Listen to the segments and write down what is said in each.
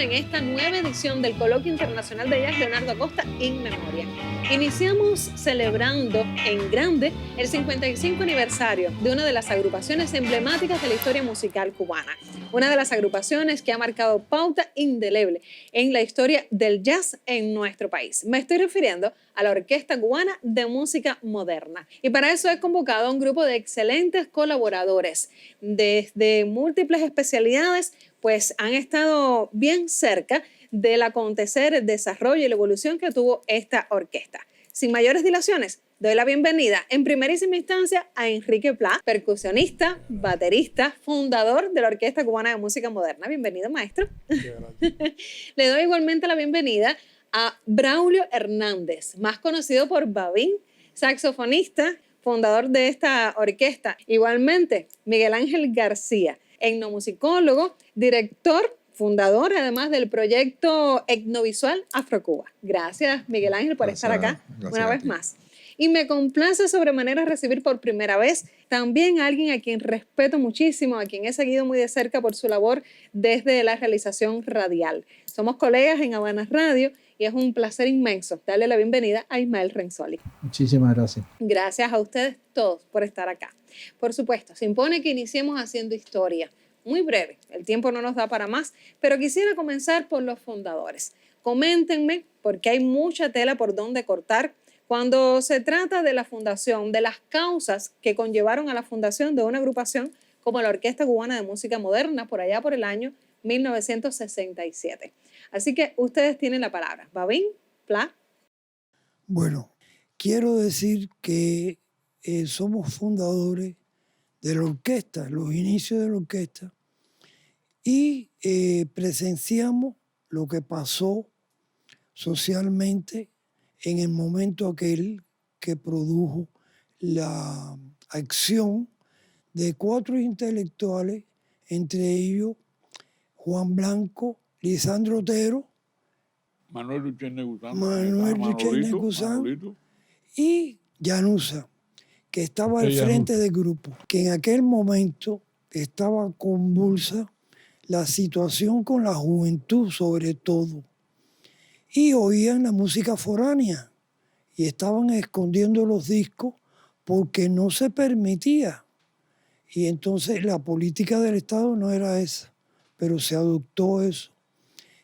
en esta nueva edición del Coloquio Internacional de Jazz Leonardo Acosta in Memoria. Iniciamos celebrando en grande el 55 aniversario de una de las agrupaciones emblemáticas de la historia musical cubana, una de las agrupaciones que ha marcado pauta indeleble en la historia del jazz en nuestro país. Me estoy refiriendo a la Orquesta Cubana de Música Moderna. Y para eso he convocado a un grupo de excelentes colaboradores desde múltiples especialidades, pues han estado bien cerca del acontecer, el desarrollo y la evolución que tuvo esta orquesta. Sin mayores dilaciones, doy la bienvenida en primerísima instancia a Enrique Pla, percusionista, baterista, fundador de la Orquesta Cubana de Música Moderna. Bienvenido, maestro. Le doy igualmente la bienvenida a Braulio Hernández, más conocido por Babín, saxofonista, fundador de esta orquesta. Igualmente, Miguel Ángel García, etnomusicólogo, director, fundador además del proyecto etnovisual Afrocuba. Gracias, Miguel Ángel, por estar acá una vez más. Y me complace sobremanera recibir por primera vez también a alguien a quien respeto muchísimo, a quien he seguido muy de cerca por su labor desde la realización radial. Somos colegas en Habana Radio y es un placer inmenso darle la bienvenida a Ismael Renzoli. Muchísimas gracias. Gracias a ustedes todos por estar acá. Por supuesto, se impone que iniciemos haciendo historia. Muy breve, el tiempo no nos da para más, pero quisiera comenzar por los fundadores. Coméntenme, porque hay mucha tela por donde cortar, cuando se trata de la fundación, de las causas que conllevaron a la fundación de una agrupación como la Orquesta Cubana de Música Moderna, por allá por el año 1967. Así que ustedes tienen la palabra. Babín, Pla. Bueno, quiero decir que somos fundadores de la orquesta, los inicios de la orquesta, y presenciamos lo que pasó socialmente en el momento aquel que produjo la acción de 4 intelectuales, entre ellos Juan Blanco, Lisandro Otero, Manuel Duchenne Guzán y Llanusa, que estaba al frente del grupo, que en aquel momento estaba convulsa la situación con la juventud sobre todo, y oían la música foránea y estaban escondiendo los discos porque no se permitía. Y entonces la política del Estado no era esa, pero se adoptó eso.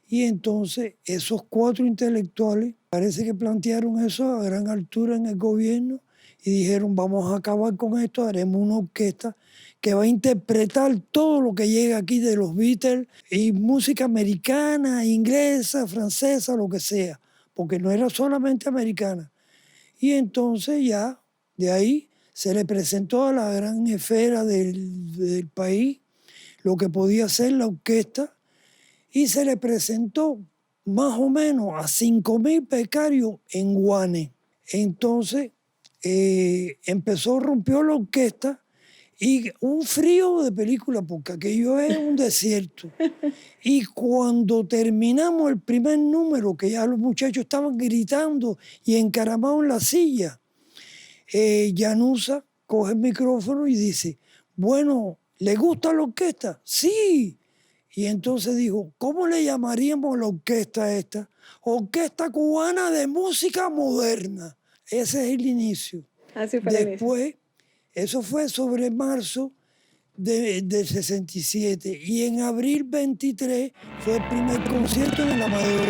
Y entonces esos 4 intelectuales parece que plantearon eso a gran altura en el gobierno y dijeron, vamos a acabar con esto, haremos una orquesta que va a interpretar todo lo que llega aquí de los Beatles y música americana, inglesa, francesa, lo que sea, porque no era solamente americana. Y entonces ya de ahí se le presentó a la gran esfera del país lo que podía hacer la orquesta y se le presentó más o menos a 5.000 becarios en Guane. Entonces rompió la orquesta y un frío de película, porque aquello es un desierto. Y cuando terminamos el primer número, que ya los muchachos estaban gritando y encaramados en la silla, Llanusa coge el micrófono y dice, bueno, ¿le gusta la orquesta? Sí. Y entonces dijo, ¿cómo le llamaríamos a la orquesta esta? Orquesta Cubana de Música Moderna. Ese es el inicio. Así fue. Después, eso fue sobre marzo del 67. Y en abril 23 fue el primer concierto en el Amador.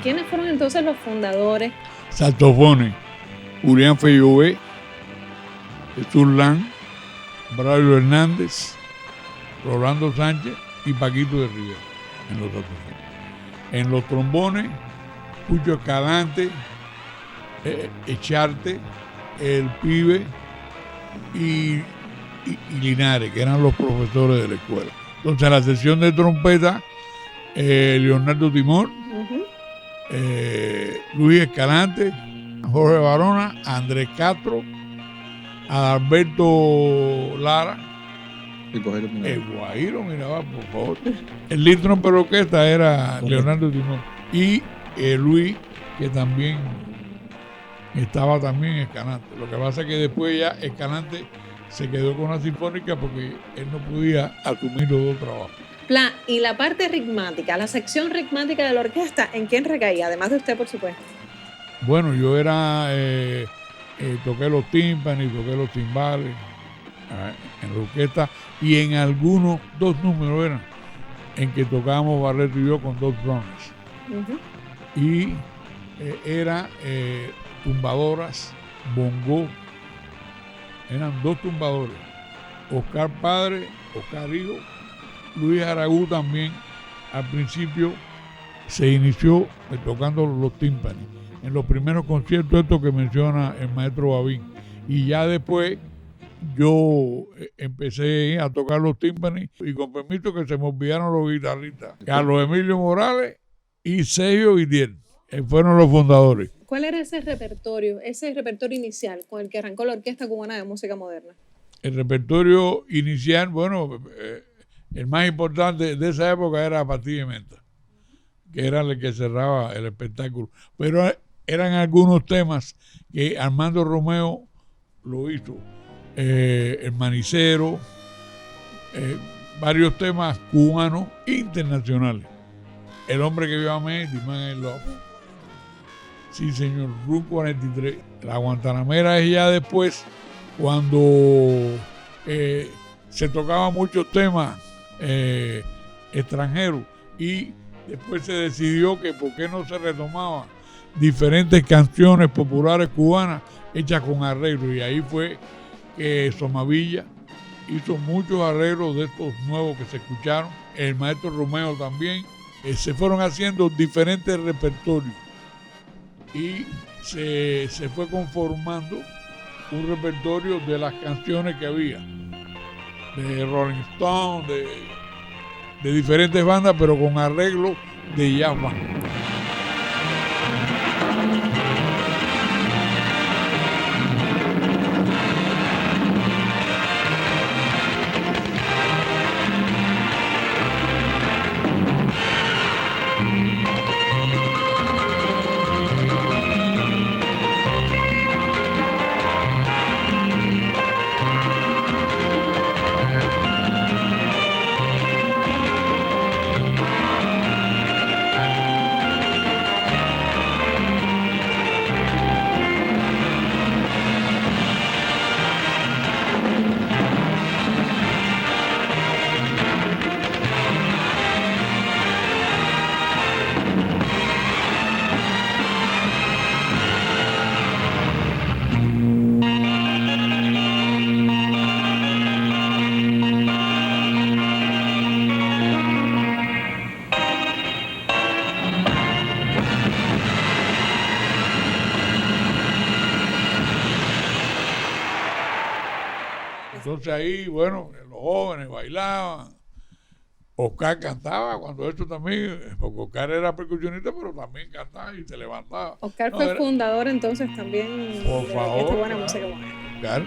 ¿Quiénes fueron entonces los fundadores? Saxofones, Julián Fellové, Jesús Lan, Braulio Hernández, Rolando Sánchez y Paquito de Rivera en los saxofones. En los trombones, Pucho Escalante, Echarte, el Pibe y Linares, que eran los profesores de la escuela. Entonces, en la sección de trompeta, Leonardo Timor, Luis Escalante, Jorge Barona, Andrés Castro, Adalberto Lara, el Guajiro Mirabal, por favor. El lead tromper orquesta era Leonardo Timor y Luis, que también estaba también Escalante. Lo que pasa es que después ya Escalante se quedó con la sinfónica porque él no podía asumir los dos trabajos. Y la parte ritmática, la sección ritmática de la orquesta, ¿en quién recaía? Además de usted, por supuesto. Bueno, yo era, toqué los tímpanos, toqué los timbales en la orquesta, y en algunos, 2 números eran, en que tocábamos Barreto y yo con 2 drones. Y era tumbadoras, bongo, eran 2 tumbadores, Oscar Padre, Oscar Hijo, Luis Aragú también. Al principio se inició tocando los tímpanos en los primeros conciertos estos que menciona el maestro Babín, y ya después yo empecé a tocar los tímpanos, y con permiso que se me olvidaron los guitarristas, Carlos Emilio Morales y Sergio Vidiel, fueron los fundadores. ¿Cuál era ese repertorio inicial con el que arrancó la Orquesta Cubana de Música Moderna? El repertorio inicial, bueno, el más importante de esa época era Pastilla y Menta, que era el que cerraba el espectáculo. Pero eran algunos temas que Armando Romeo lo hizo. El Manicero, varios temas cubanos internacionales. El hombre que vio a mí, The Man in Love. Sí, señor, Room 43. La Guantanamera es ya después, cuando se tocaban muchos temas extranjeros, y después se decidió que por qué no se retomaban diferentes canciones populares cubanas hechas con arreglos, y ahí fue que Somavilla hizo muchos arreglos de estos nuevos que se escucharon, el maestro Romeo también, se fueron haciendo diferentes repertorios y se fue conformando un repertorio de las canciones que había, de Rolling Stone, de diferentes bandas, pero con arreglos de jazz band. Entonces ahí, bueno, los jóvenes bailaban. Oscar cantaba cuando esto también, porque Oscar era percusionista, pero también cantaba y se levantaba. Oscar fue fundador entonces también por de favor, esta buena música moderna. Oscar.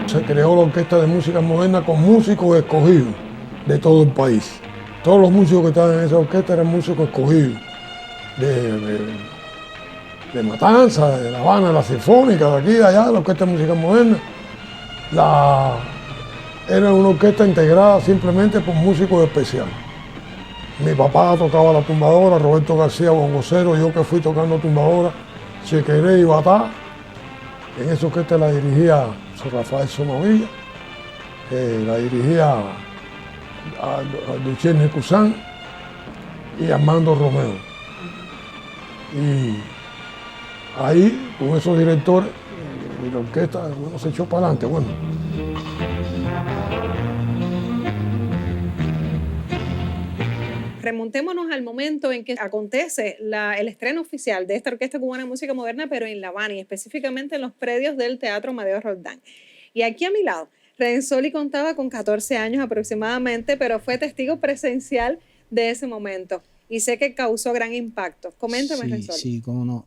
Se creó la Orquesta de Música Moderna con músicos escogidos de todo el país. Todos los músicos que estaban en esa orquesta eran músicos escogidos de Matanza, de La Habana, de la Sinfónica, de aquí, de allá, la Orquesta de Música Moderna. Era una orquesta integrada simplemente por músicos especiales. Mi papá tocaba la tumbadora, Roberto García bongocero, yo que fui tocando tumbadora, Chequeré y Batá. En esa orquesta la dirigía Rafael Somavilla, la dirigía a Duchenne Cusán y Armando Romeo. Y ahí, con esos directores, la orquesta se echó para adelante. Bueno. remontémonos al momento en que acontece el estreno oficial de esta Orquesta Cubana de Música Moderna, pero en La Habana y específicamente en los predios del Teatro Amadeo Roldán. Y aquí a mi lado, Redensoli contaba con 14 años aproximadamente, pero fue testigo presencial de ese momento y sé que causó gran impacto. Coméntame, Redensoli. Sí, cómo no.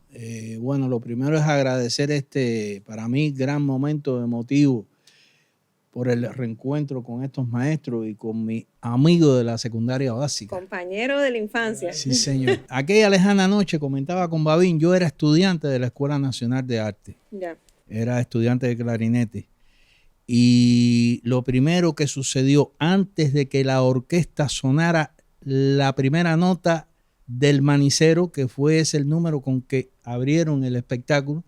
Bueno, lo primero es agradecer para mí, gran momento emotivo por el reencuentro con estos maestros y con mi amigo de la secundaria básica. Compañero de la infancia. Sí, señor. Aquella lejana noche, comentaba con Babín, yo era estudiante de la Escuela Nacional de Arte. Ya. Era estudiante de clarinete. Y lo primero que sucedió antes de que la orquesta sonara la primera nota del Manicero, que fue ese el número con que abrieron el espectáculo,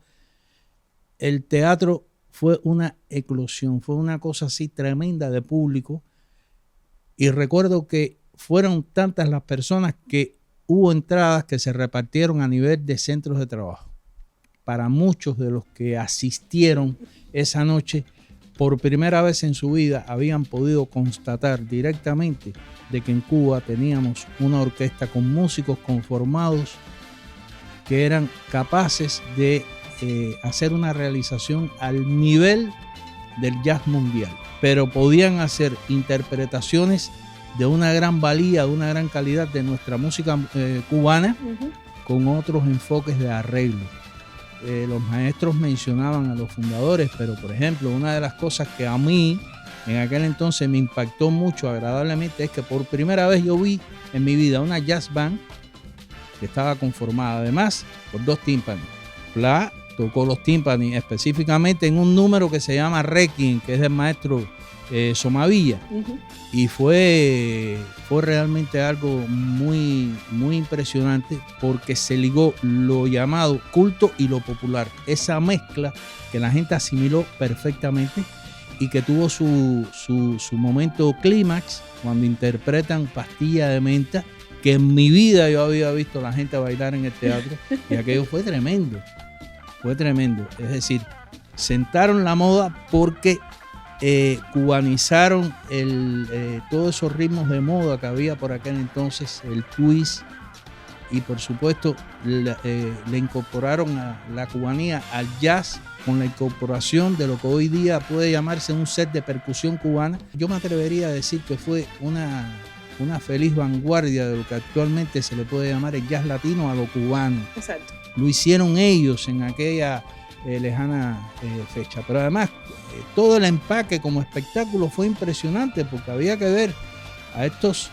el teatro fue una eclosión, fue una cosa así tremenda de público. Y recuerdo que fueron tantas las personas que hubo entradas que se repartieron a nivel de centros de trabajo. Para muchos de los que asistieron esa noche, por primera vez en su vida habían podido constatar directamente de que en Cuba teníamos una orquesta con músicos conformados que eran capaces de hacer una realización al nivel del jazz mundial, pero podían hacer interpretaciones de una gran valía, de una gran calidad de nuestra música cubana, con otros enfoques de arreglo. Los maestros mencionaban a los fundadores, pero por ejemplo, una de las cosas que a mí en aquel entonces me impactó mucho agradablemente es que por primera vez yo vi en mi vida una jazz band que estaba conformada además por dos tímpanos. Pla tocó los tímpanos específicamente en un número que se llama Requiem, que es del maestro Somavilla. Y fue realmente algo muy, muy impresionante porque se ligó lo llamado culto y lo popular. Esa mezcla que la gente asimiló perfectamente y que tuvo su momento clímax cuando interpretan Pastilla de Menta, que en mi vida yo había visto a la gente bailar en el teatro y aquello fue tremendo. Fue tremendo. Es decir, sentaron la moda porque cubanizaron todos esos ritmos de moda que había por aquel entonces, el twist, y por supuesto le incorporaron a la cubanía al jazz con la incorporación de lo que hoy día puede llamarse un set de percusión cubana. Yo me atrevería a decir que fue una feliz vanguardia de lo que actualmente se le puede llamar el jazz latino a lo cubano. Exacto. Lo hicieron ellos en aquella lejana fecha, pero además todo el empaque como espectáculo fue impresionante porque había que ver a estos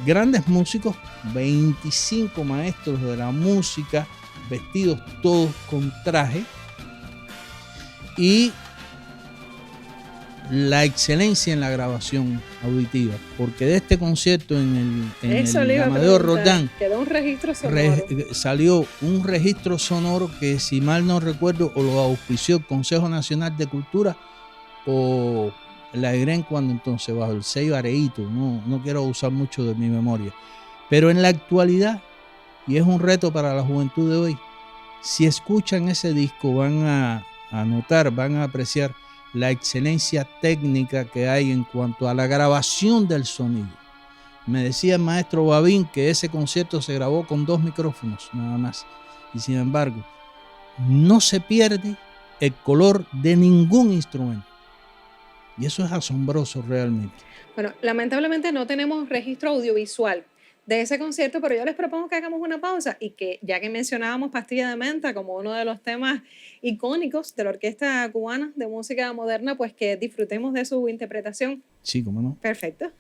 grandes músicos, 25 maestros de la música, vestidos todos con traje, y la excelencia en la grabación auditiva, porque de este concierto en el Amadeo Roldán quedó un registro sonoro. Salió un registro sonoro que, si mal no recuerdo, o lo auspició el Consejo Nacional de Cultura o la EGREN cuando entonces, bajo el sello Areíto. No quiero usar mucho de mi memoria, pero en la actualidad, y es un reto para la juventud de hoy, si escuchan ese disco van a notar, van a apreciar la excelencia técnica que hay en cuanto a la grabación del sonido. Me decía el maestro Babín que ese concierto se grabó con 2 micrófonos nada más, y sin embargo no se pierde el color de ningún instrumento, y eso es asombroso realmente. Bueno, lamentablemente no tenemos registro audiovisual de ese concierto, pero yo les propongo que hagamos una pausa y que, ya que mencionábamos Pastilla de Menta como uno de los temas icónicos de la Orquesta Cubana de Música Moderna, pues que disfrutemos de su interpretación. Sí, cómo no. Perfecto.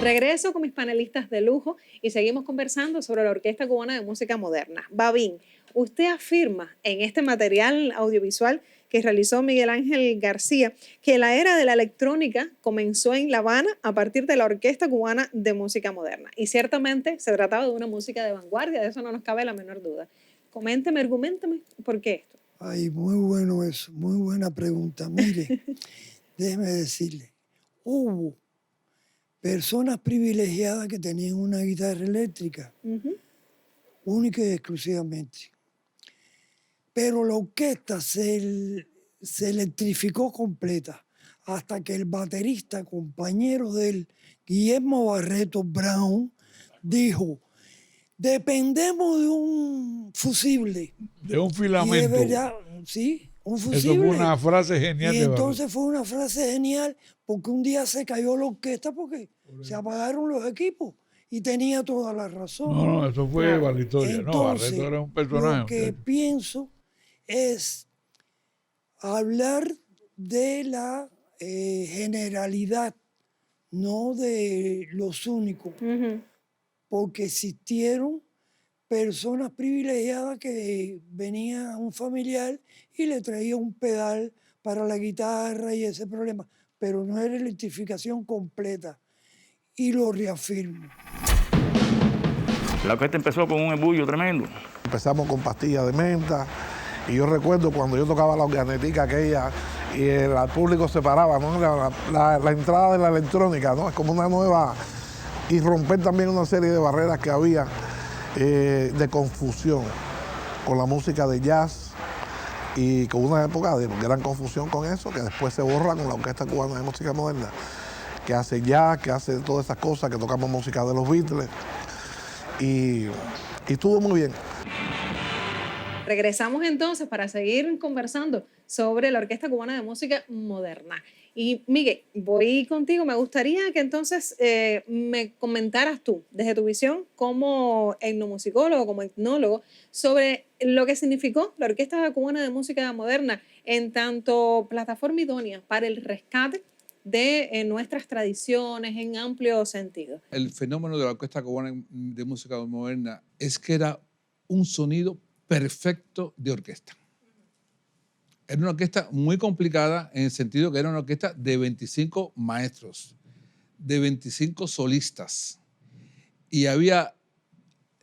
Regreso con mis panelistas de lujo y seguimos conversando sobre la Orquesta Cubana de Música Moderna. Babín, usted afirma en este material audiovisual que realizó Miguel Ángel García que la era de la electrónica comenzó en La Habana a partir de la Orquesta Cubana de Música Moderna. Y ciertamente se trataba de una música de vanguardia, de eso no nos cabe la menor duda. Coménteme, argumenteme, ¿por qué esto? Ay, muy bueno eso, muy buena pregunta. Mire, déjeme decirle, hubo personas privilegiadas que tenían una guitarra eléctrica, única y exclusivamente. Pero la orquesta se electrificó completa hasta que el baterista, compañero de él, Guillermo Barreto Brown, dijo: dependemos de un fusible. De un filamento. Y es verdad, sí, un fusible. Eso fue una frase genial. Y entonces fue una frase genial porque un día se cayó la orquesta porque se apagaron los equipos y tenía toda la razón. No, eso fue la historia. Entonces, no, Barreto era un personaje. Lo que pienso es hablar de la generalidad, no de los únicos. Porque existieron personas privilegiadas que venía un familiar y le traía un pedal para la guitarra y ese problema, pero no era electrificación completa. Y lo reafirmo. La orquesta empezó con un embullo tremendo. Empezamos con pastillas de menta y yo recuerdo cuando yo tocaba la organetica aquella y el público se paraba, ¿no? La entrada de la electrónica, ¿no? Es como una nueva... Y romper también una serie de barreras que había de confusión con la música de jazz y con una época de gran confusión con eso, que después se borra con la Orquesta Cubana de Música Moderna, que hace jazz, que hace todas esas cosas, que tocamos música de los Beatles y estuvo muy bien. Regresamos entonces para seguir conversando sobre la Orquesta Cubana de Música Moderna. Y Miguel, voy contigo. Me gustaría que entonces me comentaras tú, desde tu visión como etnomusicólogo, como etnólogo, sobre lo que significó la Orquesta Cubana de Música Moderna en tanto plataforma idónea para el rescate de nuestras tradiciones en amplio sentido. El fenómeno de la Orquesta Cubana de Música Moderna es que era un sonido perfecto de orquesta. Era una orquesta muy complicada en el sentido que era una orquesta de 25 maestros, de 25 solistas. Y había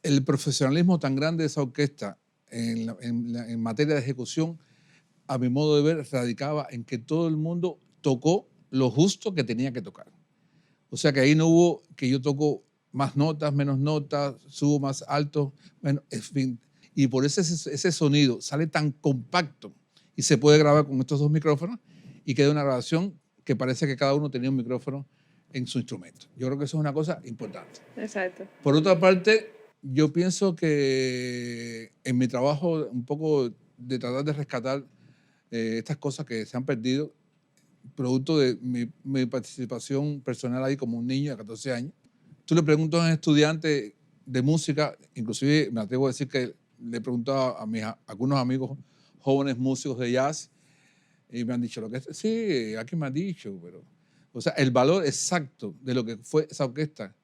el profesionalismo tan grande de esa orquesta en materia de ejecución, a mi modo de ver, radicaba en que todo el mundo tocó lo justo que tenía que tocar. O sea que ahí no hubo que yo toco más notas, menos notas, subo más alto, menos, en fin. Y por eso ese sonido sale tan compacto y se puede grabar con estos dos micrófonos y queda una grabación que parece que cada uno tenía un micrófono en su instrumento. Yo creo que eso es una cosa importante. Exacto. Por otra parte, yo pienso que en mi trabajo un poco de tratar de rescatar estas cosas que se han perdido, producto de mi participación personal ahí como un niño de 14 años. Tú le preguntas a un estudiante de música, inclusive me atrevo a decir que le he preguntado a algunos amigos jóvenes músicos de jazz y me han dicho, sí, aquí me han dicho, pero... O sea, el valor exacto de lo que fue esa orquesta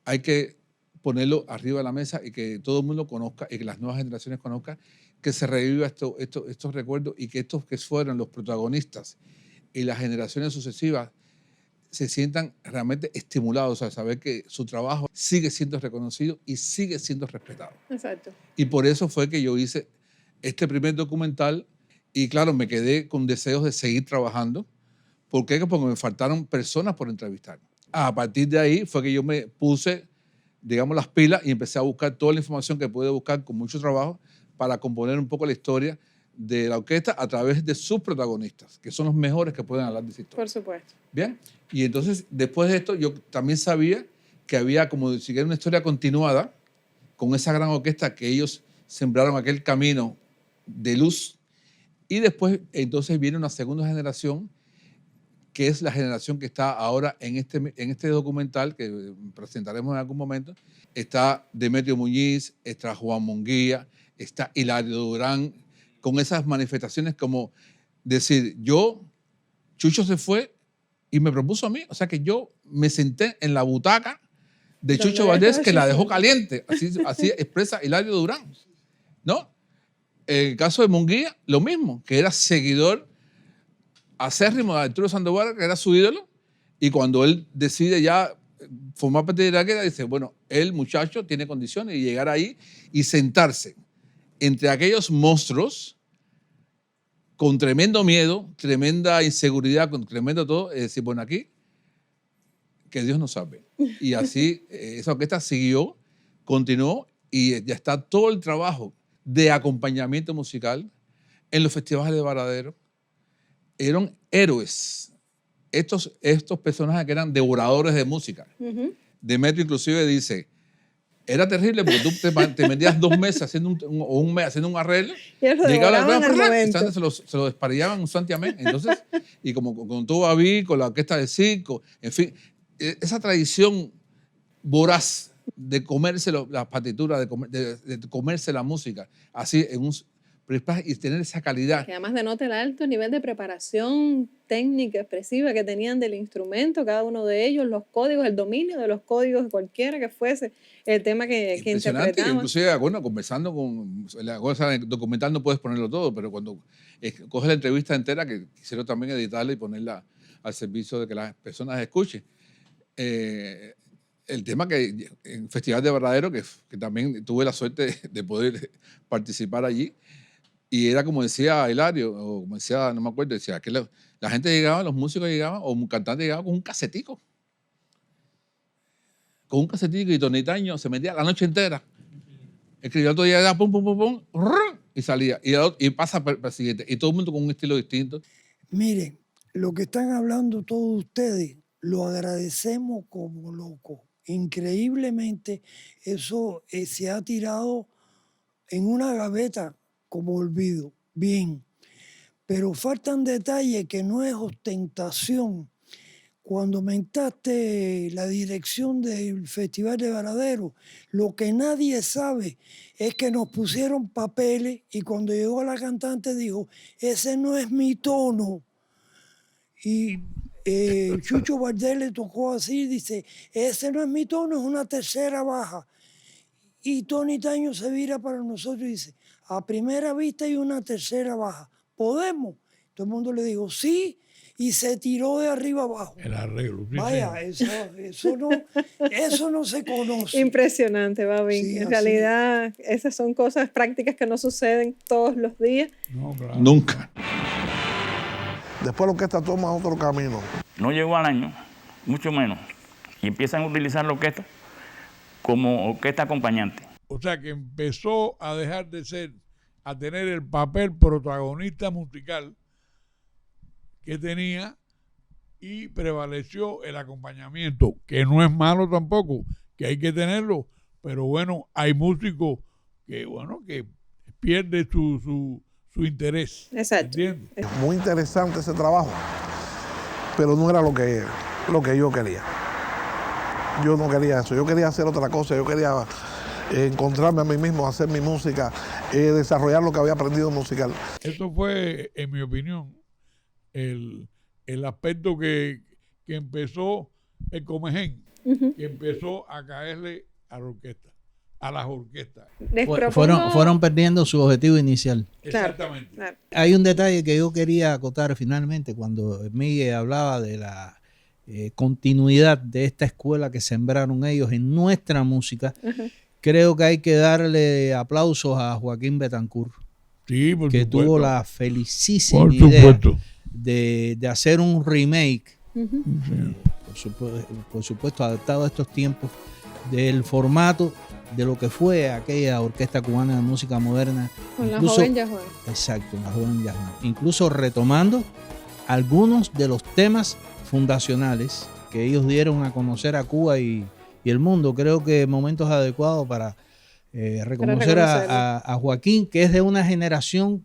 hay que ponerlo arriba de la mesa y que todo el mundo conozca y que las nuevas generaciones conozcan, que se reviva estos recuerdos y que estos que fueron los protagonistas y las generaciones sucesivas se sientan realmente estimulados a saber que su trabajo sigue siendo reconocido y sigue siendo respetado. Exacto. Y por eso fue que yo hice este primer documental y claro, me quedé con deseos de seguir trabajando. ¿Por qué? Porque me faltaron personas por entrevistar. A partir de ahí fue que yo me puse, digamos, las pilas y empecé a buscar toda la información que pude buscar con mucho trabajo para componer un poco la historia de la orquesta a través de sus protagonistas, que son los mejores que pueden hablar de esa historia. Por supuesto. Bien, y entonces después de esto yo también sabía que había como si una historia continuada con esa gran orquesta que ellos sembraron aquel camino de luz y después entonces viene una segunda generación que es la generación que está ahora en este documental que presentaremos en algún momento. Está Demetrio Muñiz, está Juan Munguía, está Hilario Durán, con esas manifestaciones como decir, Chucho se fue y me propuso a mí, o sea que yo me senté en la butaca de Donde Chucho Valdés, que la Chucho. dejó caliente. Así expresa Hilario Durán, ¿no? En el caso de Munguía, lo mismo, que era seguidor acérrimo de Arturo Sandoval, que era su ídolo, y cuando él decide ya formar parte de la guerra, dice, bueno, el muchacho tiene condiciones de llegar ahí y sentarse entre aquellos monstruos con tremendo miedo, tremenda inseguridad, con tremendo todo, es decir, bueno, aquí que Dios nos salve. Y así esa orquesta siguió, continuó, y ya está todo el trabajo de acompañamiento musical en los festivales de Varadero. Eran héroes. Estos personajes que eran devoradores de música. Demetrio inclusive dice, era terrible porque tú te metías 2 meses haciendo un mes haciendo un arreglo, Y ellos lo devoraban al momento. se lo desparillaban un santiamén. Entonces, y como con todo Babi, con la orquesta de circo, en fin, esa tradición voraz de comerse las partituras, de comerse la música, así en un y tener esa calidad. Que además denota el alto nivel de preparación técnica, expresiva que tenían del instrumento, cada uno de ellos, los códigos, el dominio de los códigos de cualquiera que fuese el tema que interpretaban. Inclusive, bueno, conversando con la cosa documental no puedes ponerlo todo, pero cuando coges la entrevista entera, que quisiera también editarla y ponerla al servicio de que las personas escuchen. El tema que en Festival de Varadero, que también tuve la suerte de poder participar allí, y era como decía Hilario, o como decía, no me acuerdo, decía que la gente llegaba, los músicos llegaban, o un cantante llegaba con un casetico. Con un casetico, y Tonitaño se metía la noche entera. Escribía otro día, pum, pum, pum, pum, y salía. Y pasa para el siguiente. Y todo el mundo con un estilo distinto. Miren, lo que están hablando todos ustedes, lo agradecemos como locos. Increíblemente, eso se ha tirado en una gaveta como olvido. Bien, pero faltan detalles que no es ostentación. Cuando aumentaste la dirección del Festival de Varadero, lo que nadie sabe es que nos pusieron papeles y cuando llegó la cantante dijo, ese no es mi tono. Y Chucho Valdés le tocó así, dice, ese no es mi tono, es una tercera baja. Y Tony Taño se vira para nosotros y dice, a primera vista hay una tercera baja, ¿podemos? Todo el mundo le dijo, sí, y se tiró de arriba abajo. El arreglo. Sí, Vaya, eso no se conoce. Impresionante, Babi. Sí, en así realidad, esas son cosas prácticas que no suceden todos los días. No, claro. Nunca. Después la orquesta toma otro camino. No llegó al año, mucho menos, y empiezan a utilizar la orquesta como orquesta acompañante. O sea que empezó a dejar de ser, a tener el papel protagonista musical que tenía y prevaleció el acompañamiento, que no es malo tampoco, que hay que tenerlo, pero bueno, hay músicos que, bueno, que pierde su interés. Exacto. ¿Entiendes? Muy interesante ese trabajo, pero no era lo que yo quería. Yo no quería eso, yo quería hacer otra cosa, yo quería encontrarme a mí mismo, hacer mi música, desarrollar lo que había aprendido musical. Eso fue, en mi opinión, el aspecto que empezó el Comején, que empezó a caerle a la orquesta, a las orquestas. Fueron perdiendo su objetivo inicial. Claro, Exactamente. claro. Hay un detalle que yo quería acotar finalmente cuando Miguel hablaba de la continuidad de esta escuela que sembraron ellos en nuestra música. Creo que hay que darle aplausos a Joaquín Betancourt, Sí, por que supuesto. tuvo la felicísima Por idea supuesto. de hacer un remake, Sí. por supuesto adaptado a estos tiempos, del formato de lo que fue aquella orquesta cubana de música moderna. Con la Incluso- joven Yajuan. Exacto, la joven Yasmán. Incluso retomando algunos de los temas fundacionales que ellos dieron a conocer a Cuba y el mundo. Creo que momentos adecuados para reconocer a Joaquín, que es de una generación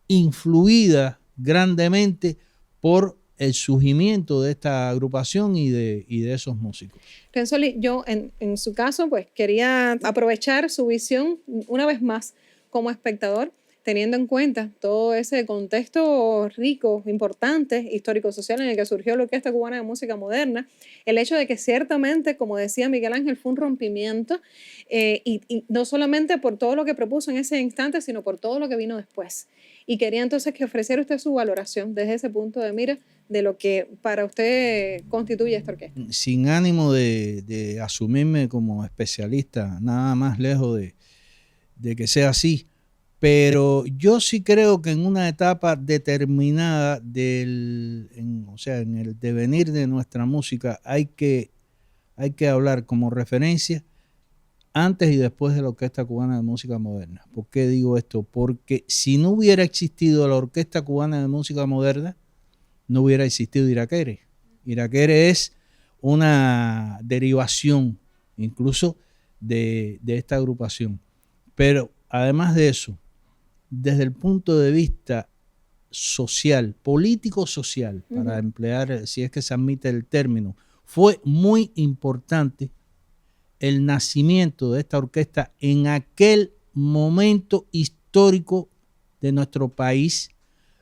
influida grandemente por el surgimiento de esta agrupación y de esos músicos. Renzoli, yo en su caso, pues quería aprovechar su visión una vez más como espectador teniendo en cuenta todo ese contexto rico, importante, histórico-social en el que surgió la Orquesta Cubana de Música Moderna, el hecho de que ciertamente, como decía Miguel Ángel, fue un rompimiento, y no solamente por todo lo que propuso en ese instante, sino por todo lo que vino después. Y quería entonces que ofreciera usted su valoración desde ese punto de mira de lo que para usted constituye esta orquesta. Sin ánimo de asumirme como especialista, nada más lejos de que sea así, pero yo sí creo que en una etapa determinada o sea, en el devenir de nuestra música hay que hablar como referencia antes y después de la Orquesta Cubana de Música Moderna. ¿Por qué digo esto? Porque si no hubiera existido la Orquesta Cubana de Música Moderna, no hubiera existido Iraquere. Iraquere es una derivación incluso de esta agrupación. Pero además de eso, desde el punto de vista social, político-social, para emplear, si es que se admite el término, fue muy importante el nacimiento de esta orquesta en aquel momento histórico de nuestro país,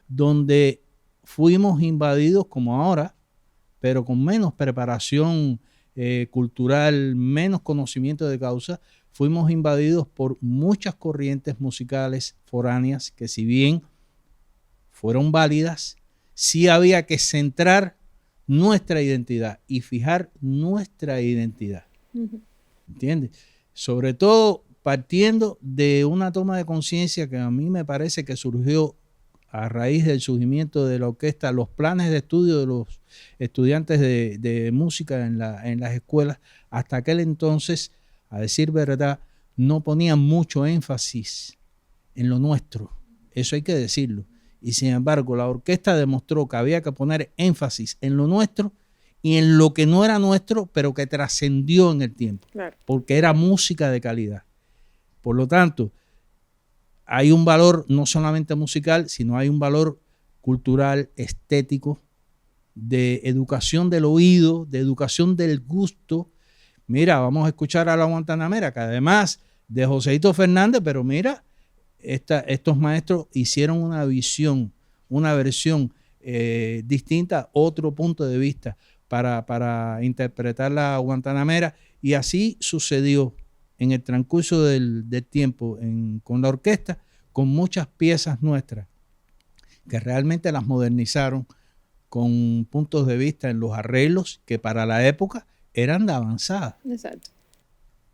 donde fuimos invadidos como ahora, pero con menos preparación cultural, menos conocimiento de causa. Fuimos invadidos por muchas corrientes musicales foráneas que, si bien fueron válidas, sí había que centrar nuestra identidad y fijar nuestra identidad. ¿Entiendes? Sobre todo partiendo de una toma de conciencia que a mí me parece que surgió a raíz del surgimiento de la orquesta, los planes de estudio de los estudiantes de música en las escuelas, hasta aquel entonces, a decir verdad, no ponían mucho énfasis en lo nuestro. Eso hay que decirlo. Y sin embargo, la orquesta demostró que había que poner énfasis en lo nuestro y en lo que no era nuestro, pero que trascendió en el tiempo, claro, porque era música de calidad. Por lo tanto, hay un valor no solamente musical, sino hay un valor cultural, estético, de educación del oído, de educación del gusto. Mira, vamos a escuchar a la Guantanamera, que además de Joseito Fernández, pero mira, estos maestros hicieron una visión, una versión distinta, otro punto de vista para interpretar la Guantanamera, y así sucedió en el transcurso del tiempo con la orquesta, con muchas piezas nuestras que realmente las modernizaron con puntos de vista en los arreglos que para la época eran de avanzada. Exacto.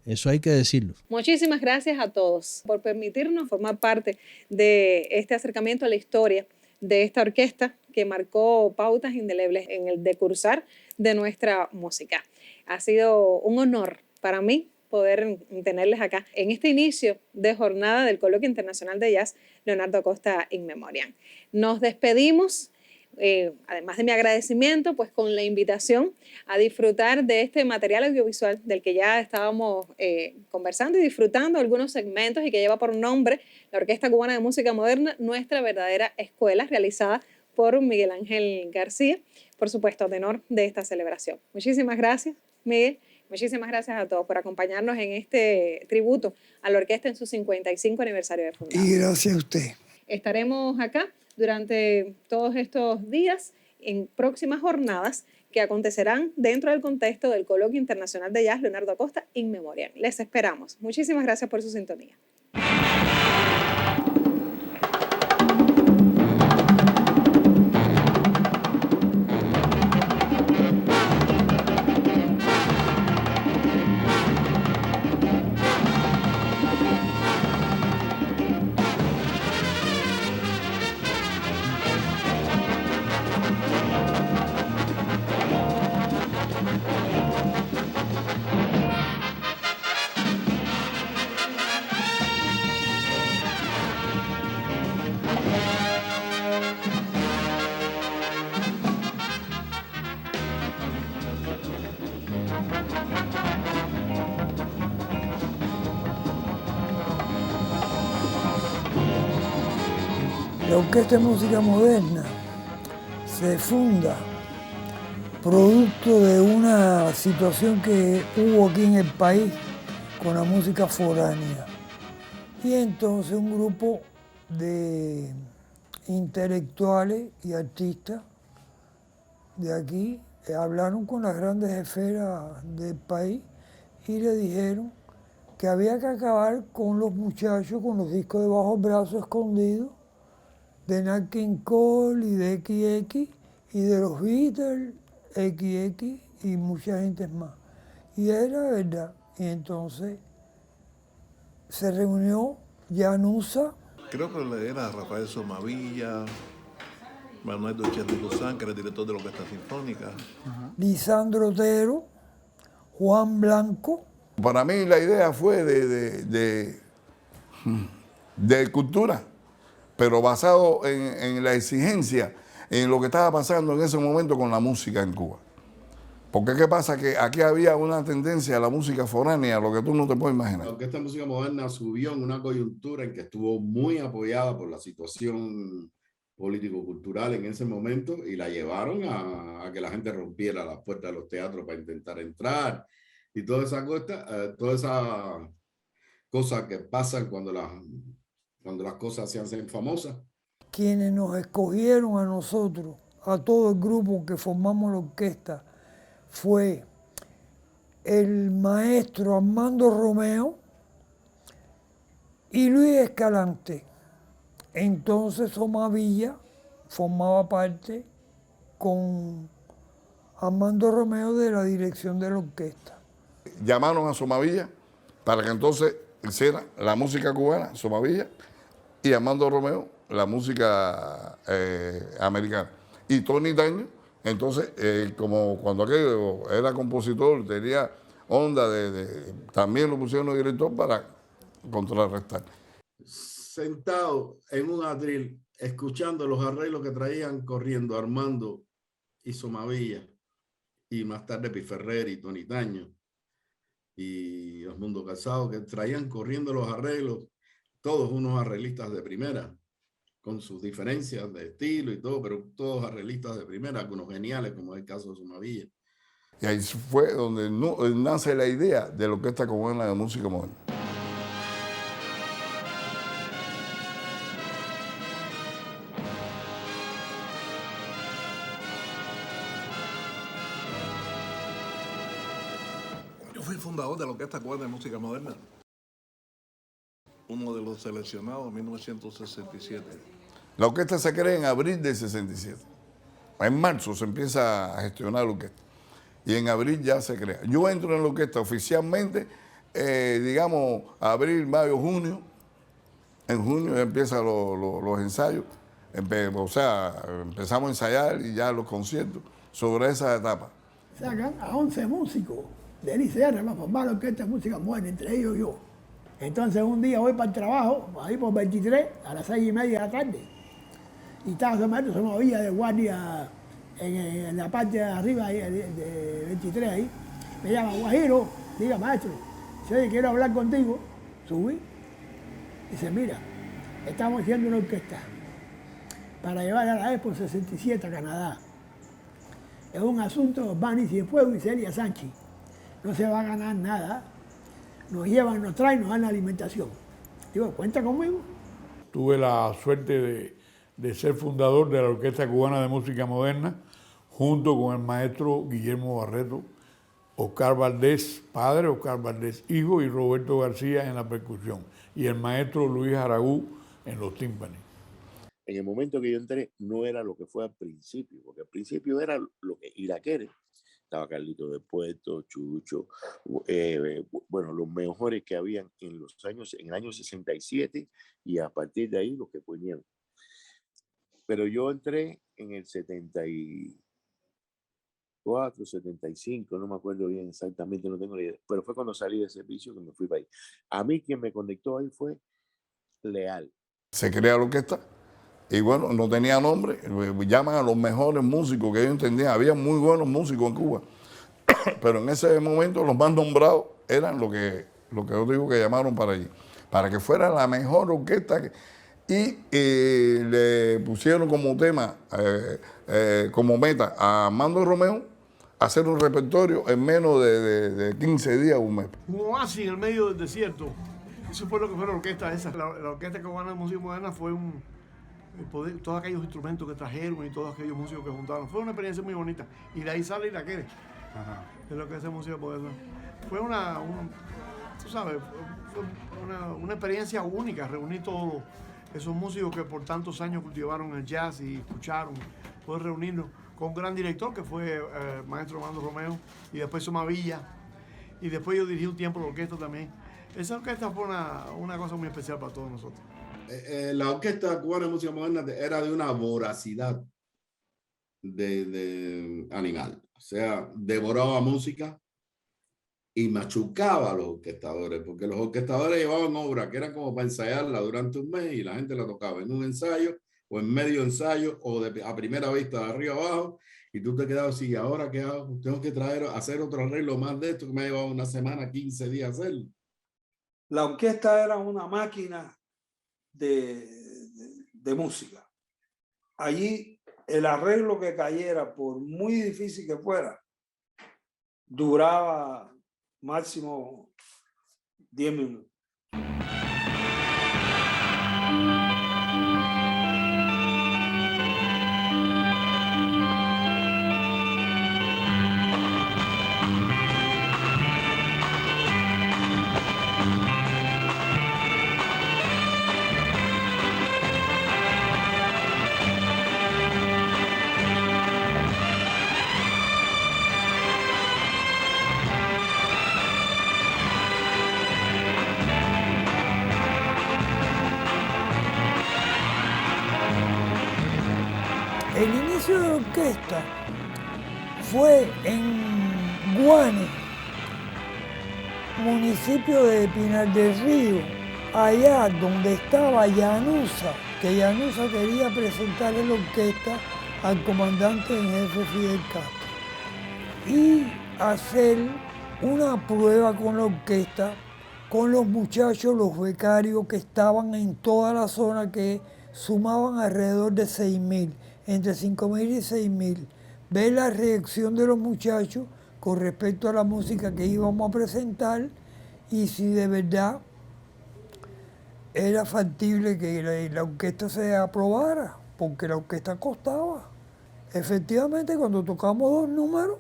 Eso hay que decirlo. Muchísimas gracias a todos por permitirnos formar parte de este acercamiento a la historia de esta orquesta que marcó pautas indelebles en el decursar de nuestra música. Ha sido un honor para mí poder tenerles acá en este inicio de jornada del Coloquio Internacional de Jazz Leonardo Acosta in Memoriam. Nos despedimos, además de mi agradecimiento, pues con la invitación a disfrutar de este material audiovisual del que ya estábamos conversando y disfrutando algunos segmentos, y que lleva por nombre la Orquesta Cubana de Música Moderna, Nuestra Verdadera Escuela, realizada por Miguel Ángel García, por supuesto, a tenor de esta celebración. Muchísimas gracias, Miguel. Muchísimas gracias a todos por acompañarnos en este tributo a la orquesta en su 55 aniversario de fundación. Y gracias a usted. Estaremos acá durante todos estos días en próximas jornadas que acontecerán dentro del contexto del Coloquio Internacional de Jazz Leonardo Acosta in Memoriam. Les esperamos. Muchísimas gracias por su sintonía. La Orquesta de Música Moderna se funda producto de una situación que hubo aquí en el país con la música foránea. Y entonces un grupo de intelectuales y artistas de aquí hablaron con las grandes esferas del país y le dijeron que había que acabar con los muchachos con los discos debajo del brazo escondidos de Nat King Cole y de XX y de los Beatles, XX y mucha gente más. Y era verdad. Y entonces se reunió Llanusa. Creo que era Rafael Somavilla, Manuel Duchesne Luzán, que era el director de la Orquesta Sinfónica. Lisandro Otero, Juan Blanco. Para mí la idea fue de cultura, pero basado en la exigencia, en lo que estaba pasando en ese momento con la música en Cuba. Porque ¿qué pasa? Que aquí había una tendencia a la música foránea, lo que tú no te puedes imaginar. La Orquesta de Música Moderna subió en una coyuntura en que estuvo muy apoyada por la situación político-cultural en ese momento y la llevaron a que la gente rompiera las puertas de los teatros para intentar entrar y toda esa cosa que pasan cuando las cosas se hacen famosas. Quienes nos escogieron a nosotros, a todo el grupo que formamos la orquesta, fue el maestro Armando Romeo y Luis Escalante. Entonces Somavilla formaba parte con Armando Romeo de la dirección de la orquesta. Llamaron a Somavilla para que entonces hiciera la música cubana, Somavilla, y Armando Romeo la música americana. Y Tony Taño, entonces, como cuando aquello era compositor, tenía onda también lo pusieron de director para contrarrestar. Sentado en un atril, escuchando los arreglos que traían corriendo Armando y Somavilla, y más tarde Piferrer y Tony Taño, y Osmundo Calzado, que traían corriendo los arreglos, todos unos arreglistas de primera, con sus diferencias de estilo y todo, pero todos arreglistas de primera, algunos geniales, como es el caso de Somavilla. Y ahí fue donde nace la idea de la Orquesta Cubana de Música Moderna. Yo fui fundador de la Orquesta Cubana de Música Moderna. Uno de los seleccionados en 1967. La orquesta se crea en abril del 67. En marzo se empieza a gestionar la orquesta. Y en abril ya se crea. Yo entro en la orquesta oficialmente, digamos, abril, mayo, junio. En junio ya empiezan los ensayos. Empezamos a ensayar y ya los conciertos sobre esa etapa. Sacan a 11 músicos del ICR para formar la Orquesta de Música Moderna, entre ellos yo. Entonces un día voy para el trabajo, ahí por 23, a las 6:30 de la tarde. Y estaba Somavilla de guardia en la parte de arriba ahí, de 23 ahí. Me llama Guajiro, diga maestro, si oye, quiero hablar contigo. Subí. Dice, mira, estamos haciendo una orquesta para llevar a la Expo 67 a Canadá. Es un asunto Bani Cienfuegos y Celia Sánchez. No se va a ganar nada. Nos llevan, nos traen, nos dan la alimentación. Digo, ¿cuenta conmigo? Tuve la suerte de ser fundador de la Orquesta Cubana de Música Moderna, junto con el maestro Guillermo Barreto, Oscar Valdés, padre, Oscar Valdés, hijo, y Roberto García en la percusión, y el maestro Luis Aragú en los tímpanos. En el momento que yo entré, no era lo que fue al principio, porque al principio era lo que Iraquere. Estaba Carlito de Puerto, Chucho, bueno, los mejores que habían en el año 67 y a partir de ahí los que ponían. Pero yo entré en el 74, 75, no me acuerdo bien exactamente, no tengo ni idea, pero fue cuando salí de servicio que me fui para ahí. A mí quien me conectó ahí fue Leal. Se crea la orquesta y bueno, no tenía nombre, llaman a los mejores músicos que yo entendía, había muy buenos músicos en Cuba, pero en ese momento los más nombrados eran lo que yo digo que llamaron para allí, para que fuera la mejor orquesta y le pusieron como tema, como meta a Armando Romeo hacer un repertorio en menos de 15 días, un mes. Un oasis en el medio del desierto. Eso fue lo que fue la orquesta esa. La Orquesta Cubana de Música Moderna fue todos aquellos instrumentos que trajeron y todos aquellos músicos que juntaron. Fue una experiencia muy bonita. Y de ahí sale Iraquere, de lo que es música moderna. Fue tú sabes, fue una experiencia única, reunir todos esos músicos que por tantos años cultivaron el jazz y escucharon, poder reunirnos con un gran director que fue maestro Armando Romeo, y después Somavilla, y después yo dirigí un tiempo la orquesta también. Esa orquesta fue una cosa muy especial para todos nosotros. La Orquesta Cubana de Música Moderna era de una voracidad de animal. O sea, devoraba música y machucaba a los orquestadores, porque los orquestadores llevaban obras que eran como para ensayarla durante un mes y la gente la tocaba en un ensayo o en medio ensayo o a primera vista de arriba abajo, y tú te quedabas así, ¿ahora qué hago? Tengo que hacer otro arreglo más de esto que me ha llevado una semana, 15 días hacerlo. La orquesta era una máquina de música. Allí el arreglo que cayera, por muy difícil que fuera, duraba máximo 10 minutos. El inicio de la orquesta fue en Guane, municipio de Pinar del Río, allá donde estaba Llanusa, que Llanusa quería presentarle la orquesta al comandante en jefe Fidel Castro y hacer una prueba con la orquesta, con los muchachos, los becarios que estaban en toda la zona, que sumaban alrededor de 6.000. Entre 5.000 y 6.000, ver la reacción de los muchachos con respecto a la música que íbamos a presentar y si de verdad era factible que la orquesta se aprobara, porque la orquesta costaba. Efectivamente, cuando tocamos 2 números,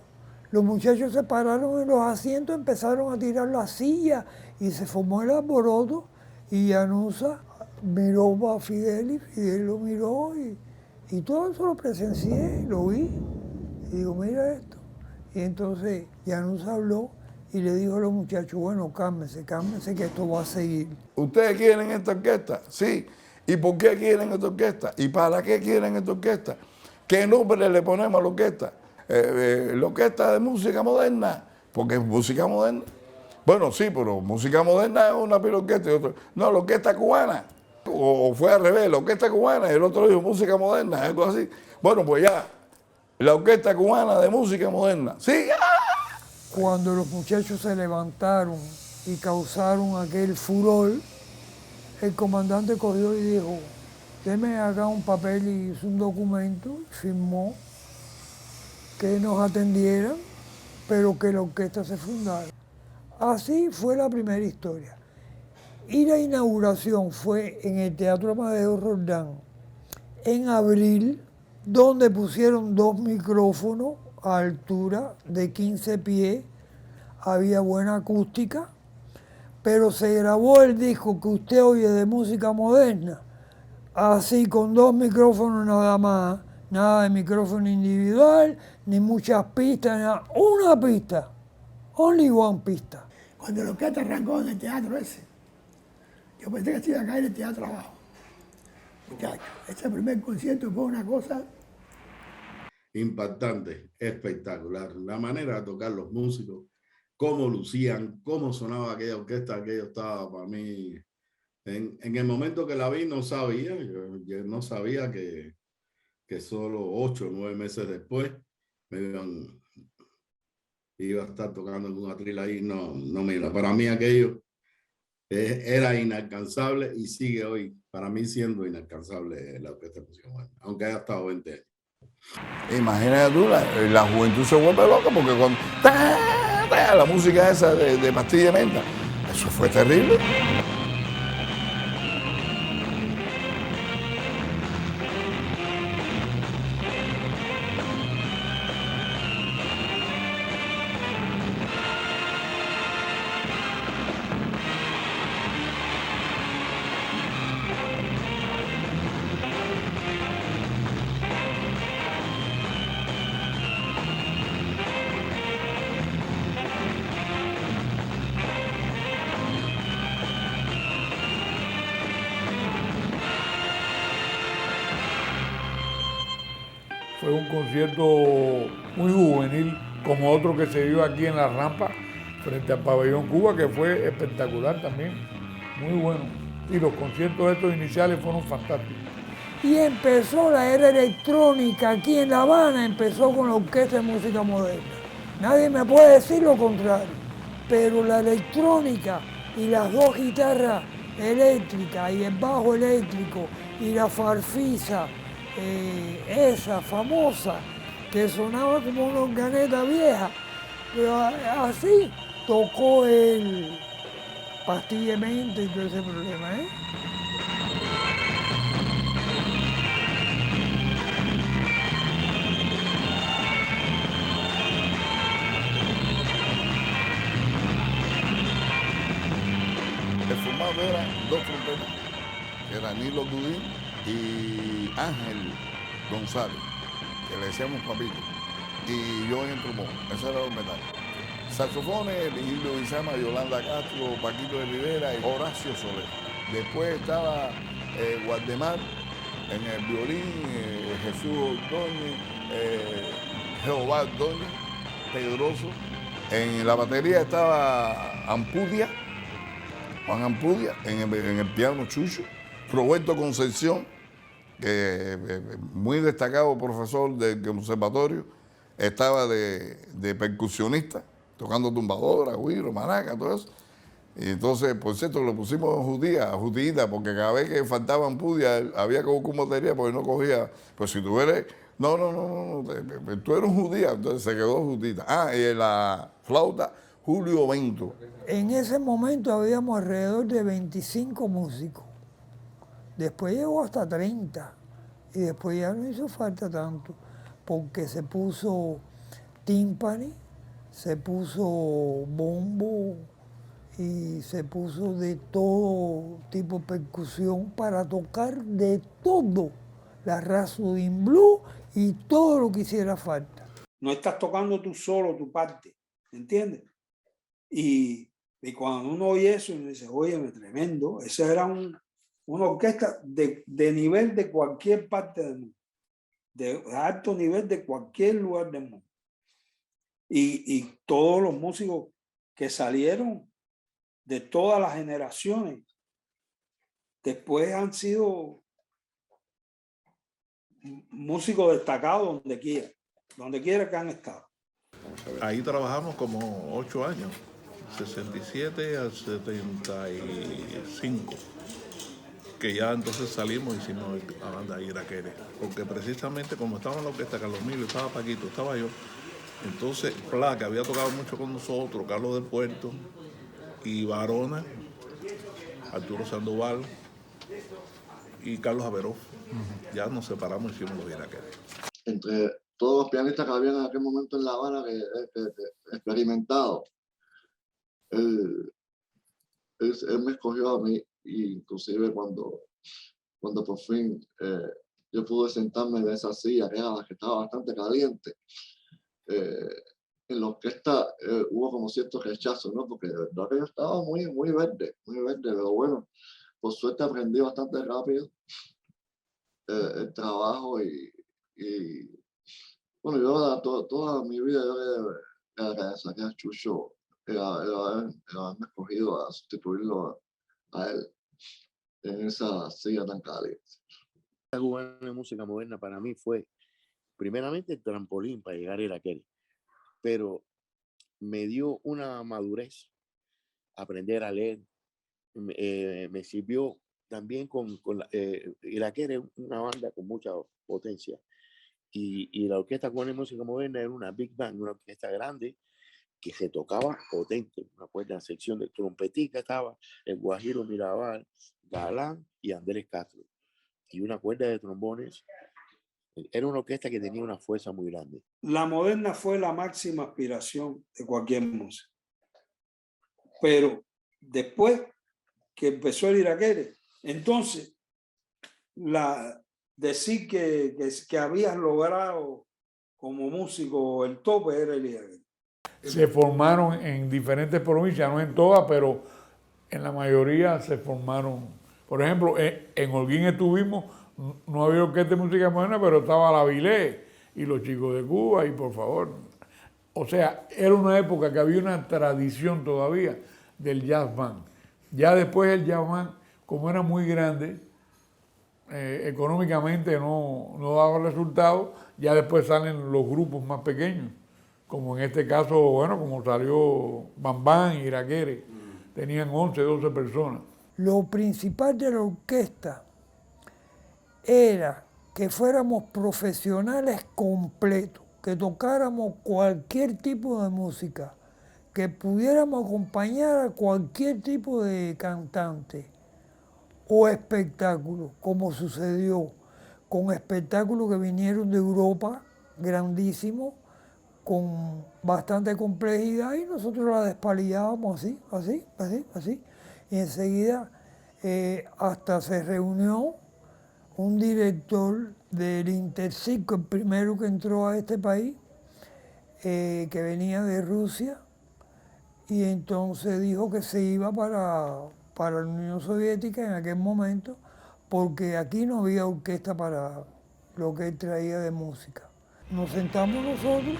los muchachos se pararon en los asientos, empezaron a tirar las sillas y se formó el alboroto, y Llanusa miró a Fidel y Fidel lo miró y todo eso lo presencié, lo vi, y digo, mira esto. Y entonces Llanusa habló y le dijo a los muchachos, bueno, cálmense, que esto va a seguir. ¿Ustedes quieren esta orquesta? Sí. ¿Y por qué quieren esta orquesta? ¿Y para qué quieren esta orquesta? ¿Qué nombre le ponemos a la orquesta? La orquesta de música moderna, porque es música moderna. Bueno, sí, pero música moderna es una orquesta y otra. No, la orquesta cubana. O fue al revés, la orquesta cubana y el otro dijo música moderna, algo así. Bueno, pues ya, la orquesta cubana de música moderna. Sí. Cuando los muchachos se levantaron y causaron aquel furor, el comandante cogió y dijo, déme acá un papel, y hizo un documento, firmó que nos atendieran, pero que la orquesta se fundara. Así fue la primera historia. Y la inauguración fue en el Teatro Amadeo Roldán, en abril, donde pusieron 2 micrófonos a altura de 15 pies, había buena acústica, pero se grabó el disco que usted oye de música moderna, así con 2 micrófonos nada más, nada de micrófono individual, ni muchas pistas, nada, una pista, only one pista. Cuando la orquesta arrancó en el teatro ese, yo pensé que se iba a caer el teatro abajo. Muchachos, ese primer concierto fue una cosa impactante, espectacular. La manera de tocar los músicos, cómo lucían, cómo sonaba aquella orquesta, aquello estaba para mí. En el momento que la vi no sabía, yo no sabía que solo 8 o 9 meses después iba a estar tocando en un atril ahí. No, mira, para mí aquello era inalcanzable y sigue hoy, para mí, siendo inalcanzable la orquesta de música moderna, aunque haya estado 20 años. Imagínate tú, la juventud se vuelve loca porque con la música esa de pastilla de menta, eso fue terrible. fue un concierto muy juvenil, como otro que se dio aquí en la rampa, frente al Pabellón Cuba, que fue espectacular también, muy bueno. Y los conciertos estos iniciales fueron fantásticos. Y empezó la era electrónica aquí en La Habana, empezó con la Orquesta de Música Moderna. Nadie me puede decir lo contrario, pero la electrónica y las dos guitarras eléctricas y el bajo eléctrico y la farfisa, esa famosa, que sonaba como una organeta vieja, pero así tocó el Pastillemento y todo ese problema, ¿eh? El formato era dos trompetas, que era Nilo Dudín y Ángel González, que le decíamos Papito, y yo en el trombón, ese era los metales. Saxofones, Virgilio Bizama, Yolanda Castro, Paquito de Rivera y Horacio Soler. Después estaba Guardemar en el violín, Jesús Ordóñez, Jehová Ordóñez, Pedroso. En la batería estaba Ampudia, Juan Ampudia, en el piano Chucho, Roberto Concepción, que muy destacado profesor del conservatorio, estaba de percusionista, tocando tumbadora, güiro, maraca, todo eso. Y entonces, por cierto, le pusimos Judita, porque cada vez que faltaba Ampudia había que buscar un batería porque no cogía. Pues si tú eres, no, tú eres un judía, entonces se quedó Judita. Ah, y en la flauta, Julio Bento. En ese momento habíamos alrededor de 25 músicos. Después llegó hasta 30. Y después ya no hizo falta tanto, porque se puso tímpani, se puso bombo y se puso de todo tipo de percusión para tocar de todo, la Rhapsody Blue y todo lo que hiciera falta. No estás tocando tú solo tu parte, ¿entiendes? Y cuando uno oye eso, uno dice, óyeme, tremendo. Esa era una orquesta de nivel de cualquier parte del mundo, de alto nivel de cualquier lugar del mundo. Y todos los músicos que salieron de todas las generaciones, después han sido músicos destacados donde quiera que han estado. Ahí trabajamos como 8 años, 67 al 75, que ya entonces salimos y hicimos la banda Iraquere, porque precisamente como estaba en la orquesta Carlos Emilio, estaba Paquito, estaba yo, entonces Placa había tocado mucho con nosotros, Carlos del Puerto y Barona, Arturo Sandoval y Carlos Averó. Ya nos separamos y hicimos los Iraquere. Entre todos los pianistas que había en aquel momento en La Habana que experimentados, él me escogió a mí, inclusive cuando por fin yo pude sentarme en esa silla que estaba bastante caliente. En la orquesta hubo como cierto rechazo, ¿no? Porque de verdad que yo estaba muy verde, pero bueno, por suerte aprendí bastante rápido el trabajo y bueno, yo toda mi vida yo le saqué a Chucho el haberme escogido a sustituirlo a él en esa silla tan cálida. La cubana de música moderna para mí fue primeramente el trampolín para llegar a Iraquere, pero me dio una madurez, aprender a leer, me sirvió también Iraquere, una banda con mucha potencia, y la Orquesta Cubana de Música Moderna era una big band, una orquesta grande que se tocaba potente. Me acuerdo, en la sección de trompetica estaba el Guajiro Mirabal, Galán y Andrés Castro, y una cuerda de trombones. Era una orquesta que tenía una fuerza muy grande. La moderna fue la máxima aspiración de cualquier músico. Pero después que empezó el Iraquere, entonces decir que habías logrado como músico el tope era el Iraquere. Se formaron en diferentes provincias, no en todas, pero en la mayoría se formaron. Por ejemplo, en Holguín estuvimos, no había orquesta de música moderna, pero estaba la Vilé y los chicos de Cuba, y por favor. O sea, era una época que había una tradición todavía del jazz band. Ya después el jazz band, como era muy grande, económicamente no daba resultados, ya después salen los grupos más pequeños, como en este caso, bueno, como salió Bambán y Iraquere, tenían 11, 12 personas. Lo principal de la orquesta era que fuéramos profesionales completos, que tocáramos cualquier tipo de música, que pudiéramos acompañar a cualquier tipo de cantante o espectáculo, como sucedió con espectáculos que vinieron de Europa, grandísimos, con bastante complejidad, y nosotros la despalillábamos así. Y enseguida hasta se reunió un director del Intercirco, el primero que entró a este país, que venía de Rusia, y entonces dijo que se iba para la Unión Soviética en aquel momento, porque aquí no había orquesta para lo que él traía de música. Nos sentamos nosotros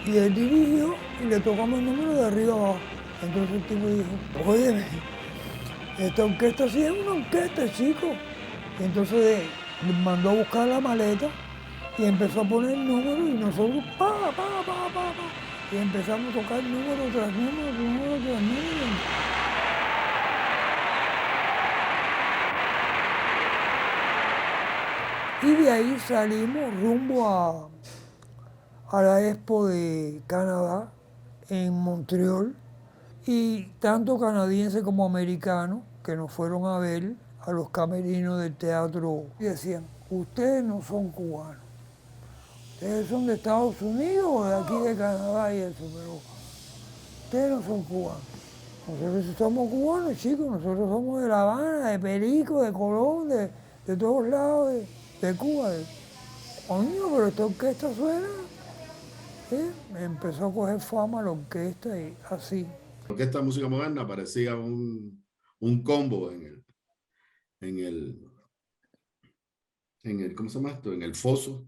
y él dirigió y le tocamos el número de arriba abajo. Entonces el tipo dijo, oye, esta orquesta sí es una orquesta, chico. Y entonces mandó a buscar la maleta y empezó a poner números, y nosotros y empezamos a tocar número tras número, número tras número. Y de ahí salimos rumbo a la Expo de Canadá en Montreal, y tanto canadienses como americanos que nos fueron a ver a los camerinos del teatro y decían, ustedes no son cubanos, ustedes son de Estados Unidos o de aquí de Canadá y eso, pero ustedes no son cubanos. Nosotros somos cubanos, chicos, nosotros somos de La Habana, de Perico, de Colón, de todos lados, de Cuba. Coño, pero esta orquesta suena. Empezó a coger fama la orquesta y así. La Orquesta de Música Moderna parecía un combo en el, ¿cómo se llama esto? En el foso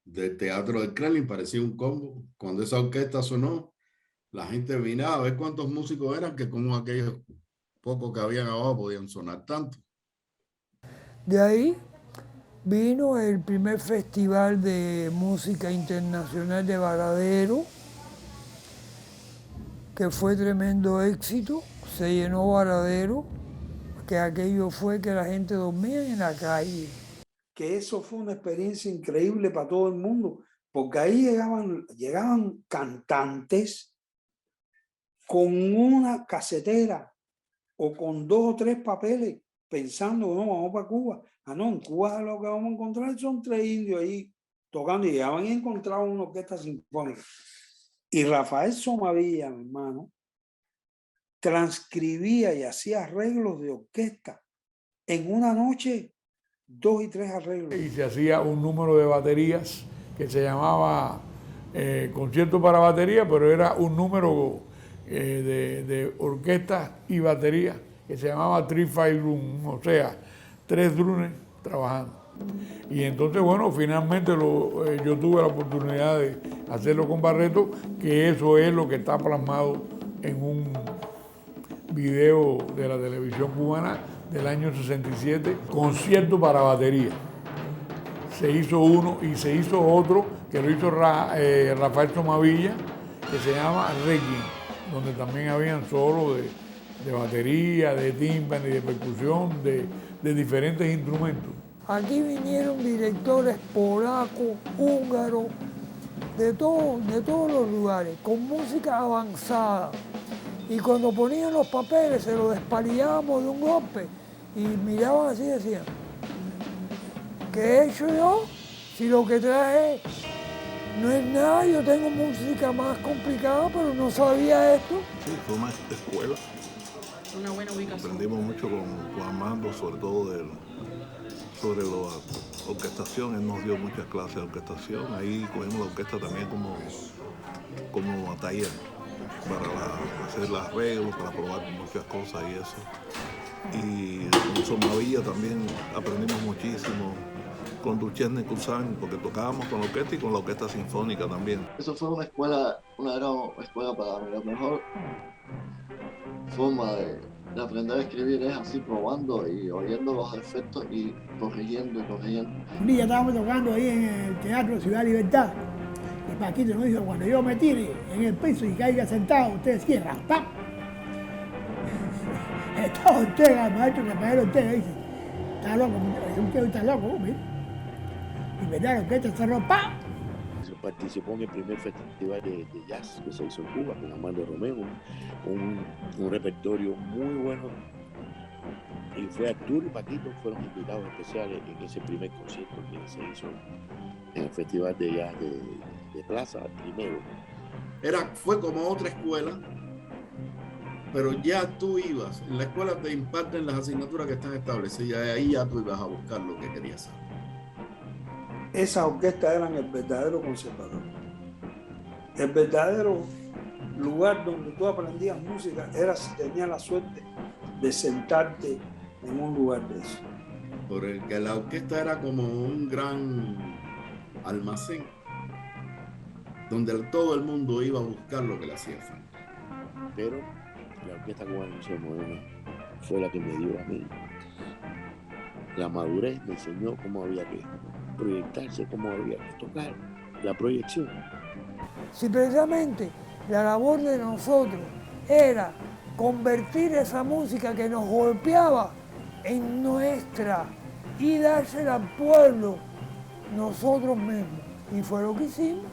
del Teatro del Kremlin, parecía un combo. Cuando esa orquesta sonó, la gente vino a ver cuántos músicos eran, que como aquellos pocos que habían abajo podían sonar tanto. De ahí vino el primer festival de música internacional de Varadero, que fue tremendo éxito. Se llenó Varadero, que aquello fue que la gente dormía en la calle. Que eso fue una experiencia increíble para todo el mundo, porque ahí llegaban cantantes con una casetera o con 2 o 3 papeles, pensando, no, vamos para Cuba. Ah, no, en Cuba lo que vamos a encontrar son 3 indios ahí tocando, y llegaban y encontraban una orquesta sinfónica. Y Rafael Somavilla, mi hermano, transcribía y hacía arreglos de orquesta. En una noche, 2 y 3 arreglos. Y se hacía un número de baterías que se llamaba concierto para batería, pero era un número de orquesta y batería que se llamaba Tri-Five Room, o sea, 3 drunes trabajando. Y entonces, bueno, finalmente yo tuve la oportunidad de hacerlo con Barreto, que eso es lo que está plasmado en un video de la televisión cubana del año 67, concierto para batería. Se hizo uno y se hizo otro que lo hizo Rafael Somavilla, que se llama Requiem, donde también habían solos de batería, de tímpano y de percusión, de diferentes instrumentos. Aquí vinieron directores polacos, húngaros, de todos los lugares, con música avanzada. Y cuando ponían los papeles se los despalillábamos de un golpe y miraban así y decían, ¿qué he hecho yo? Si lo que traje no es nada, yo tengo música más complicada, pero no sabía esto. Sí, fue una escuela. Una buena ubicación. Aprendimos mucho con Armando, sobre todo sobre la orquestación. Él nos dio muchas clases de orquestación. Ahí cogimos la orquesta también como taller para hacer los arreglos, para probar muchas cosas y eso. Y con Somavilla también aprendimos muchísimo con Duchesne Cousin, porque tocábamos con la orquesta y con la orquesta sinfónica también. Eso fue una gran escuela para mí. La mejor forma de aprender a escribir es así, probando y oyendo los efectos y corrigiendo y corrigiendo. Un día estábamos tocando ahí en el Teatro Ciudad Libertad y Paquito nos dijo, cuando yo me tire en el piso y caiga sentado, ustedes cierran, ¡pam! Estaba Ortega, el maestro Rafael Ortega, dice, está loco, usted está loco, mira. Y verdad, la orquesta cerró, ¡pam! Participó en el primer festival de jazz que se hizo en Cuba con Armando Romeo, un repertorio muy bueno. Y fue Arturo y Paquito, fueron invitados especiales en ese primer concierto que se hizo en el Festival de Jazz de Plaza, primero. Fue como otra escuela, pero ya tú ibas, en la escuela te imparten las asignaturas que están establecidas, y ahí ya tú ibas a buscar lo que querías saber. Esas orquestas eran el verdadero conservador. El verdadero lugar donde tú aprendías música era si tenías la suerte de sentarte en un lugar de eso. Porque la orquesta era como un gran almacén donde todo el mundo iba a buscar lo que le hacía falta. Pero la Orquesta Cubana de Música Moderna fue la que me dio a mí la madurez, me enseñó cómo había que proyectarse, cómo había que tocar, la proyección. Si precisamente la labor de nosotros era convertir esa música que nos golpeaba en nuestra y dársela al pueblo nosotros mismos, y fue lo que hicimos.